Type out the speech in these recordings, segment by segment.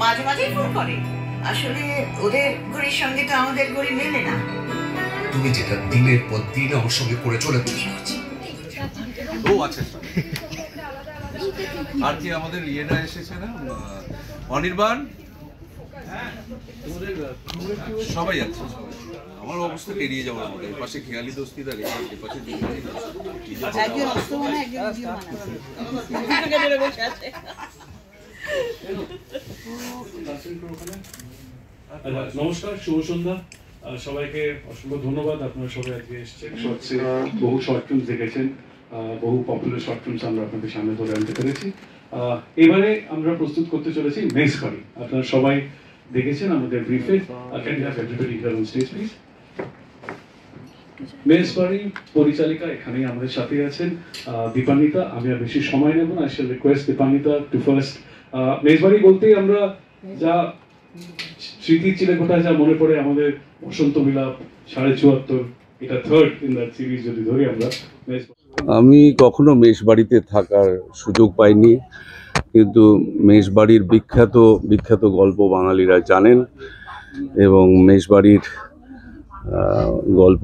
মাঝে মাঝেই ফোন করে। আসলে ওদের ঘড়ির সঙ্গে তো আমাদের ঘড়ি মেলে না। তুমি যেটা দিনের পর দিন আমার সঙ্গে করে চলেছ। ও আচ্ছা, আর কি আমাদের ইয়েটা এসেছে না, অনির্বাণ, সবাই যাচ্ছে। আমার অবস্থা এড়িয়ে যাওয়ার মতো, এর পাশে খেয়ালি দোস্তিদার, এর পাশে নমস্কার, শুভ সন্ধ্যা সবাইকে। অসংখ্য ধন্যবাদ, আপনারা সবাই আজকে এসেছেন। বহু শর্ট ফিল্ম দেখেছেন, বহু পপুলার শর্ট ফিল্মস আমরা আপনাদের সামনে ধরে আনতে পেরেছি। এবারে আমরা প্রস্তুত করতে চলেছি মেজবাড়ি। আপনারা সবাই দেখেছেন আমাদের ব্রিফে। Can you have everybody here on stage please. Mejbari পরিচালিকা এখানেই আমাদের সাথে আছেন দীপান্বিতা। আমি আর বেশি সময় নেব না। I shall request Dipanwita to first. Mejbari বলতেই আমরা যা স্মৃতির চিলেকোঠায় যা মনে পড়ে আমাদের বসন্ত বিলাপ, 74.5, এটা থার্ড ইন দ্যাট সিরিজ যদি ধরি আমরা। আমি কখনো মেষবাড়িতে থাকার সুযোগ পাইনি, কিন্তু মেষবাড়ির বিখ্যাত বিখ্যাত গল্প বাঙালিরা জানেন, এবং মেষবাড়ির গল্প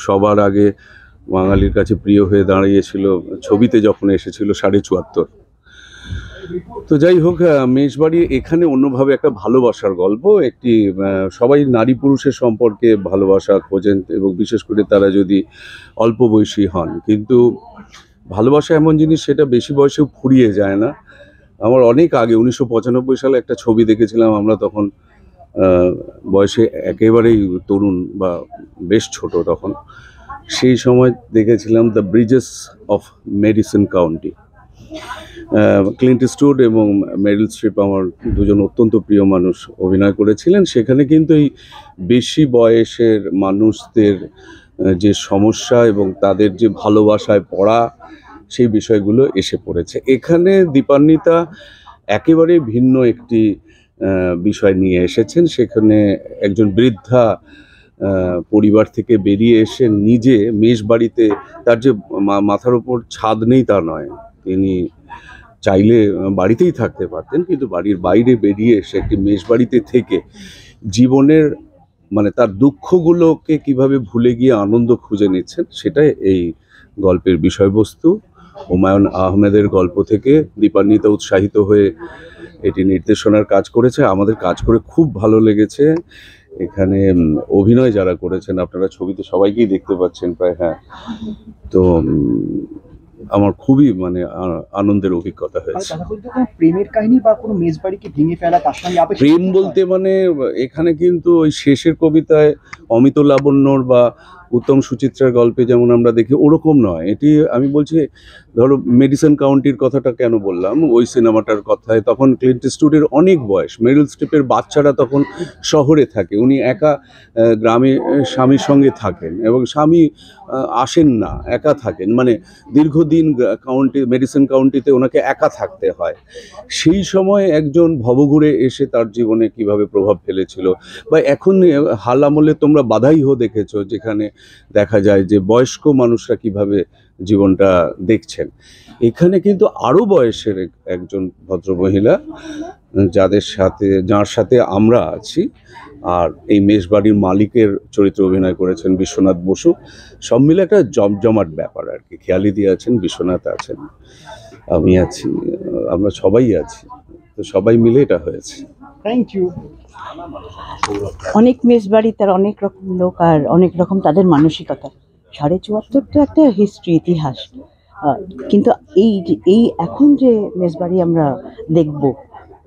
সবার আগে বাঙালির কাছে প্রিয় হয়ে দাঁড়িয়েছিল ছবিতে যখন এসেছিল 74.5। তো যাই হোক, মেষবাড়ি এখানে অন্যভাবে একটা ভালোবাসার গল্প। একটি সবাই নারী পুরুষের সম্পর্কে ভালোবাসা খোঁজেন, এবং বিশেষ করে তারা যদি অল্প বয়সী হন। কিন্তু ভালোবাসা এমন জিনিস, সেটা বেশি বয়সেও ফুরিয়ে যায় না। আমার অনেক আগে 1995 সালে একটা ছবি দেখেছিলাম, আমরা তখন বয়সে একেবারেই তরুণ বা বেশ ছোট তখন। সেই সময় দেখেছিলাম the Bridges of medicine county. Clint Eastwood এবং মেরিল স্ট্রিপ আমার দুজন অত্যন্ত প্রিয় মানুষ অভিনয় করেছিলেন। সেখানে কিন্তু এই বেশি বয়সের মানুষদের যে সমস্যা এবং তাদের যে ভালোবাসায় পড়া, সেই বিষয়গুলো এসে পড়েছে এখানে। দীপান্বিতা একেবারে ভিন্ন একটি বিষয় নিয়ে এসেছেন। সেখানে একজন বৃদ্ধা পরিবার থেকে বেরিয়ে এসে নিজে মেষবাড়িতে, তার যে মাথার ওপর ছাদ নেই তা নয়, তিনি চাইলে বাড়িতেই থাকতে পারতেন, কিন্তু বাড়ির বাইরে বেরিয়ে এসে একটি মেষবাড়িতে থেকে জীবনের মানে তার দুঃখগুলোকে কিভাবে ভুলে গিয়ে আনন্দ খুঁজে নিচ্ছেন, সেটাই এই গল্পের বিষয়বস্তু। হুমায়ুন আহমেদের গল্প থেকে দীপান্বিতা উৎসাহিত হয়ে এটি নির্দেশনার কাজ করেছে। আমাদের কাজ করে খুব ভালো লেগেছে। এখানে অভিনয় যারা করেছেন আপনারা ছবিতে সবাইকেই দেখতে পাচ্ছেন প্রায়। হ্যাঁ, তো আমার খুবই মানে আনন্দের অভিজ্ঞতা হয়েছে। প্রেমের কাহিনী বা কোনো মেজবাড়িকে ভেঙে ফেলা, তার সঙ্গে প্রেম বলতে মানে এখানে কিন্তু ওই শেষের কবিতায় অমিত লাবণ্যর বা উত্তম সুচিত্রার গল্পে যেমন আমরা দেখি, ওরকম নয় এটি। আমি বলছি, ধরো মেডিসন কাউন্টির কথাটা কেন বললাম, ওই সিনেমাটার কথায় তখন ক্লিন্ট ইস্টউডের অনেক বয়স, মেরিল স্ট্রিপের বাচ্চারা তখন শহরে থাকে, উনি একা গ্রামে স্বামীর সঙ্গে থাকেন, এবং স্বামী আসেন না, একা থাকেন, মানে দীর্ঘদিন মেডিসন কাউন্টিতে ওনাকে একা থাকতে হয়। সেই সময় একজন ভবঘুরে এসে তার জীবনে কিভাবে প্রভাব ফেলেছিল। বা এখন হাল আমলে তোমরা বাধাইও দেখেছো, যেখানে দেখা যায় যে বয়স্ক মানুষরা কিভাবে জীবনটা দেখছেন। এখানে কিন্তু আরো বয়সের একজন ভদ্রমহিলা, যার সাথে আমরা আছি, আর এই মেষবাড়ির মালিকের চরিত্রে অভিনয় করেছেন বিশ্বনাথ বসু। সব মিলে একটা জমজমাট ব্যাপার আর কি। খেয়ালি দিয়ে আছেন, বিশ্বনাথ আছেন, আমি আছি, আমরা সবাই আছি, তো সবাই মিলে এটা হয়েছে। Thank you. অনেক মেষবাড়ি, তার অনেক রকম লোক আর অনেক রকম তাদের মানসিকতা। 74.5 তো একটা হিস্ট্রি, ইতিহাস। কিন্তু এই এখন যে মেষবাড়ি আমরা দেখব,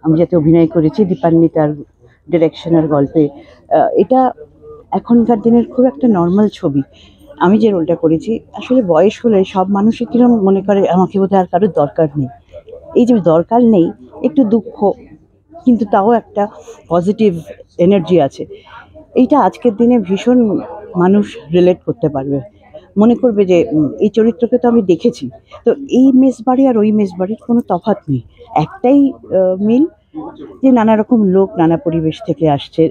আমি যাতে অভিনয় করেছি দীপান্বিতার ডিরেকশনের গল্পে, এটা এখনকার দিনের খুব একটা নর্মাল ছবি। আমি যে রোলটা করেছি, আসলে বয়স হলে সব মানুষই কিরকম মনে করে আমাকে বোধহয় আর কারোর দরকার নেই। এই যে দরকার নেই, একটু দুঃখ, কিন্তু তাও একটা পজিটিভ এনার্জি আছে। এইটা আজকের দিনে ভীষণ মানুষ রিলেট করতে পারবে, মনে করবে যে এই চরিত্রকে তো আমি দেখেছি। তো এই মেষবাড়ি আর ওই মেষবাড়ির কোনো তফাৎ নেই, একটাই মিল, যে নানা রকম লোক নানা পরিবেশ থেকে আসছে,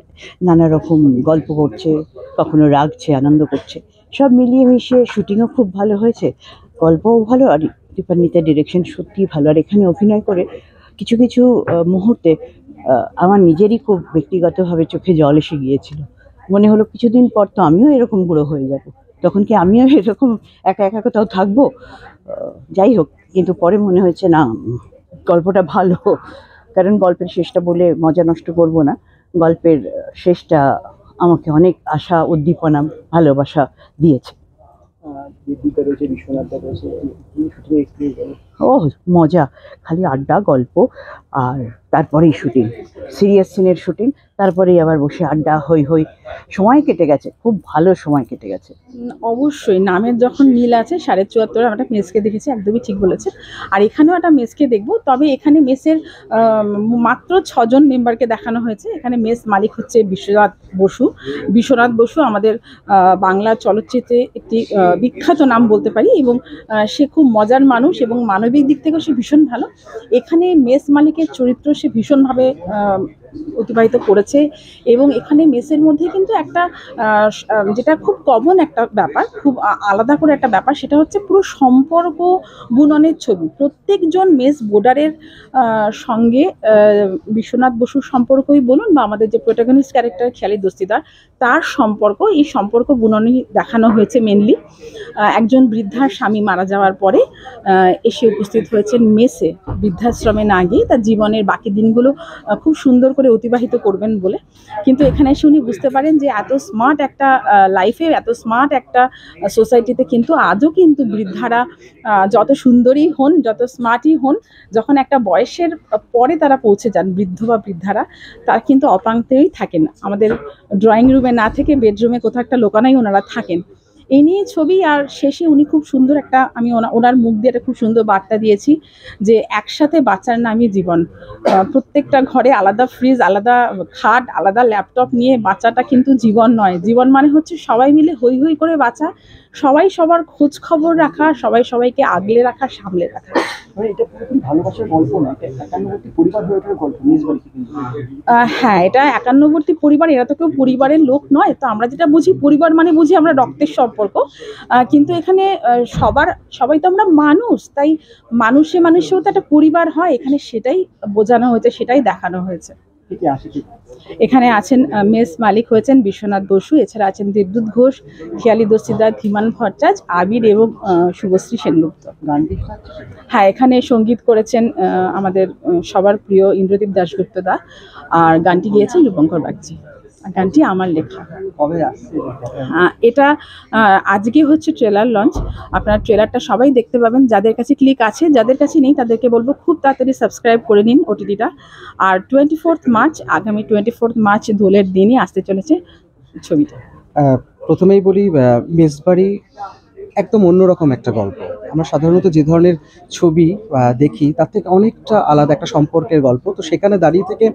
নানা রকম গল্প করছে, কখনো রাগছে, আনন্দ করছে, সব মিলিয়ে মিশিয়ে। শুটিংও খুব ভালো হয়েছে, গল্পও ভালো, আর দীপান্বিতার ডিরেকশন সত্যিই ভালো। আর এখানে অভিনয় করে কিছু কিছু মুহূর্তে আমার নিজেরই খুব ব্যক্তিগতভাবে চোখে জল এসে গিয়েছিল। মনে হলো কিছুদিন পর তো আমিও এরকম বুড়ো হয়ে যাব, তখন কি আমিও এরকম একা একা কোথাও থাকবো? যাই হোক, কিন্তু পরে মনে হয়েছে না, গল্পটা ভালো, কারণ গল্পের শেষটা বলে মজা নষ্ট করব না। গল্পের শেষটা আমাকে অনেক আশা, উদ্দীপনা, ভালোবাসা দিয়েছে। দেবদূতা রয়েছে, বিশ্বনাথ দা রয়েছে, শুটিং এক্সপিরিয়েন্স ও মজা, খালি আড্ডা গল্প, আর তারপরেই শুটিং, সিরিয়াস সিনের শুটিং, তারপরেই আবার বসে আড্ডা, হই হই, সময় কেটে গেছে, খুব ভালো সময় কেটে গেছে। অবশ্যই নামের যখন মিল আছে, 74 আমরা মেসকে দেখেছি, একদমই ঠিক বলেছে। আর এখানেও একটা মেসকে দেখবো, তবে এখানে মেসের মাত্র 6 জন মেম্বারকে দেখানো হয়েছে। এখানে মেস মালিক হচ্ছে বিশ্বনাথ বসু। বিশ্বনাথ বসু আমাদের বাংলা চলচ্চিত্রে একটি বিখ্যাত নাম বলতে পারি, এবং সে খুব মজার মানুষ এবং মানবিক দিক থেকেও সে ভীষণ ভালো। এখানে মেস মালিকের চরিত্র সে ভীষণভাবে অতিবাহিত করেছে, এবং এখানে মেসের মধ্যে কিন্তু একটা যেটা খুব কমন একটা ব্যাপার, খুব আলাদা করে একটা ব্যাপার, সেটা হচ্ছে পুরো সম্পর্ক বুননের ছবি। প্রত্যেকজন মেস বোর্ডারের সঙ্গে বিশ্বনাথ বসুর সম্পর্কই বলুন, বা আমাদের যে প্রোটাগনিস্ট ক্যারেক্টার খেয়ালি দস্তিদার, তার সম্পর্ক, এই সম্পর্ক বুননই দেখানো হয়েছে মেনলি। একজন বৃদ্ধার স্বামী মারা যাওয়ার পরে এসে উপস্থিত হয়েছেন মেসে, বৃদ্ধাশ্রমে না গিয়ে তার জীবনের বাকি দিনগুলো খুব সুন্দর করে অতিবাহিত করবেন বলে। কিন্তু এখানে এসে উনি বুঝতে পারেন যে এত স্মার্ট একটা লাইফে, এত স্মার্ট একটা সোসাইটিতে কিন্তু আজও কিন্তু বৃদ্ধারা যত সুন্দরী হন, যত স্মার্টই হন, যখন একটা বয়সের পরে তারা পৌঁছে যান, বৃদ্ধ বা বৃদ্ধারা, তার কিন্তু অপাঙ্ক্তেই থাকেন। আমাদের ড্রয়িং রুমে না থেকে বেডরুমে কোথাও একটা লোকানাই ওনারা থাকেন। এই নিয়ে ছবি। আর শেষে উনি খুব সুন্দর একটা, আমি ওনার মুখ দিয়ে একটা খুব সুন্দর বার্তা দিয়েছি যে একসাথে বাঁচার নামই জীবন। প্রত্যেকটা ঘরে আলাদা ফ্রিজ, আলাদা খাট, আলাদা ল্যাপটপ নিয়ে বাঁচাটা কিন্তু জীবন নয়। জীবন মানে হচ্ছে সবাই মিলে হই হই করে বাঁচা, সবাই সবার খোঁজ খবর রাখা, সবাই সবাইকে আগলে রাখা, সামলে রাখা। মানে এটা পুরোপুরি ভালোবাসার গল্প না, এটা একান্নবর্তী পরিবার হয়ে ওঠার গল্প মেজবাড়িতে কিন্তু। হ্যাঁ, এটা একান্নবর্তী পরিবার, এরা তো কেউ পরিবারের লোক নয়। তো আমরা যেটা বুঝি পরিবার মানে বুঝি আমরা রক্তের সম্পর্ক, কিন্তু এখানে সবাই তো আমরা মানুষ, তাই মানুষেও তো একটা পরিবার হয় এখানে, সেটাই বোঝানো হয়েছে, সেটাই দেখানো হয়েছে। এখানে আছেন মেস মালিক হয়েছেন বিশ্বনাথ বসু, এছাড়া আছেন দেবদূত ঘোষ, খেয়ালি দস্তিদার ধীমান ভট্টাচার্য, আবির এবং শুভশ্রী সেনগুপ্ত। হ্যাঁ, এখানে সঙ্গীত করেছেন আমাদের সবার প্রিয় ইন্দ্রদীপ দাশগুপ্ত দা, আর গানটি গিয়েছেন রূপঙ্কর বাগচি। গানটি আমার লেখা। এটা আজকে হচ্ছে ট্রেলার লঞ্চ। আপনারা ট্রেলারটা সবাই দেখতে পাবেন, যাদের কাছে ক্লিক আছে, যাদের কাছে নেই তাদেরকে বলবো খুব তাড়াতাড়ি সাবস্ক্রাইব করে নিন ওটিটিটা। আর 24 মার্চ, আগামী 24 মার্চ দোলের দিনই আসতে চলেছে ছবিটা। প্রথমেই বলি, মেজবাড়ি একদম অন্যরকম একটা গল্প। আমরা সাধারণত যে ধরনের ছবি দেখি তার থেকে অনেকটা আলাদা একটা সম্পর্কের গল্প। তো সেখানে দাঁড়িয়ে থেকে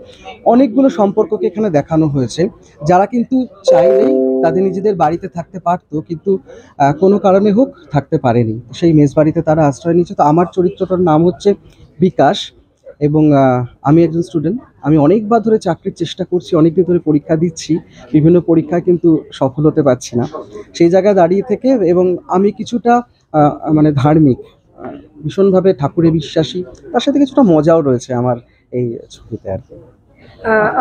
অনেকগুলো সম্পর্ককে এখানে দেখানো হয়েছে, যারা কিন্তু চাইলেই তাদের নিজেদের বাড়িতে থাকতে পারতো, কিন্তু কোনো কারণে হোক থাকতে পারেনি। সেই মেজবাড়িতে তারা আশ্রয় নিচ্ছে। তো আমার চরিত্রটার নাম হচ্ছে বিকাশ, এবং আমি একজন স্টুডেন্ট। আমি অনেকবার ধরে চাকরির চেষ্টা করছি, অনেকদিন ধরে পরীক্ষা দিচ্ছি, বিভিন্ন পরীক্ষায় কিন্তু সফল হতে পারছি না। সেই জায়গায় দাঁড়িয়ে থেকে, এবং আমি কিছুটা মানে ধার্মিক, ভীষণভাবে ঠাকুরে বিশ্বাসী, তার সাথে কিছুটা মজাও রয়েছে আমার এই ছবিতে আর কি।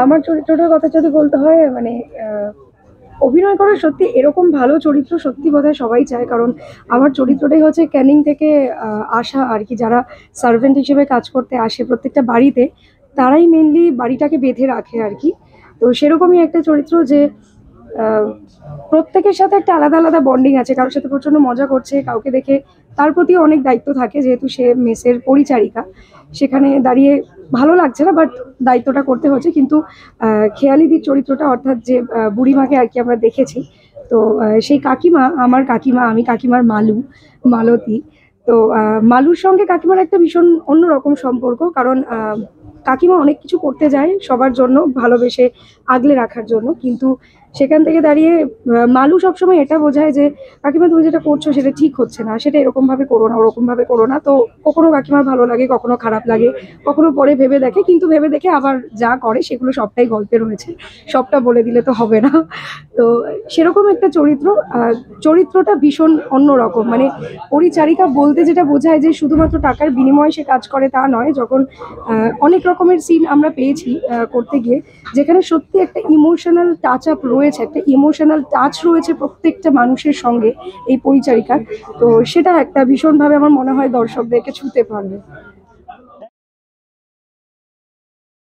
আমার চরিত্রটার কথা যদি বলতে হয়, মানে অভিনয় করা সত্যি এরকম ভালো চরিত্র সত্যি বোধহয় সবাই চায়, কারণ আমার চরিত্রটাই হচ্ছে ক্যানিং থেকে আসা আর কি, যারা সার্ভেন্ট হিসেবে কাজ করতে আসে প্রত্যেকটা বাড়িতে, তারাই মেনলি বাড়িটাকে বেঁধে রাখে আর কি। তো সেরকমই একটা চরিত্র যে প্রত্যেকের সাথে একটা আলাদা আলাদা বন্ডিং আছে, কারোর সাথে প্রচণ্ড মজা করছে, কাউকে দেখে তার প্রতিও অনেক দায়িত্ব থাকে, যেহেতু সে মেসের পরিচারিকা। সেখানে দাঁড়িয়ে ভালো লাগছে না, বাট দায়িত্বটা করতে হচ্ছে। কিন্তু খেয়ালিদির চরিত্রটা, অর্থাৎ যে বুড়িমাকে আর কি আমরা দেখেছি, তো সেই কাকিমা, আমার কাকিমা, আমি কাকিমার মালতী। তো মালুর সঙ্গে কাকিমার একটা ভীষণ অন্যরকম সম্পর্ক, কারণ কাকিমা অনেক কিছু করতে যায় সবার জন্য, ভালোবেসে আগলে রাখার জন্য, কিন্তু সেখান থেকে দাঁড়িয়ে মালু সবসময় এটা বোঝায় যে কাকিমা তুমি যেটা করছো সেটা ঠিক হচ্ছে না, সেটা এরকমভাবে করো না, ওরকমভাবে করো না। তো কখনো কাকিমার ভালো লাগে, কখনো খারাপ লাগে, কখনো পরে ভেবে দেখে, কিন্তু ভেবে দেখে আবার যা করে সেগুলো সবটাই গল্পে রয়েছে, সবটা বলে দিলে তো হবে না। তো সেরকম একটা চরিত্র, চরিত্রটা ভীষণ অন্যরকম। মানে পরিচারিকা বলতে যেটা বোঝায় যে শুধুমাত্র টাকার বিনিময়ে সে কাজ করে তা নয়। যখন অনেক রকমের সিন আমরা পেয়েছি করতে গিয়ে, যেখানে সত্যি একটা ইমোশনাল টাচ আপ রয়েছে, একটা ইমোশনাল টাচ রয়েছে প্রত্যেকটা মানুষের সঙ্গে এই পরিচারিকার। তো সেটা একটা ভীষণভাবে আমার মনে হয় দর্শকদেরকে ছুঁতে পারবে।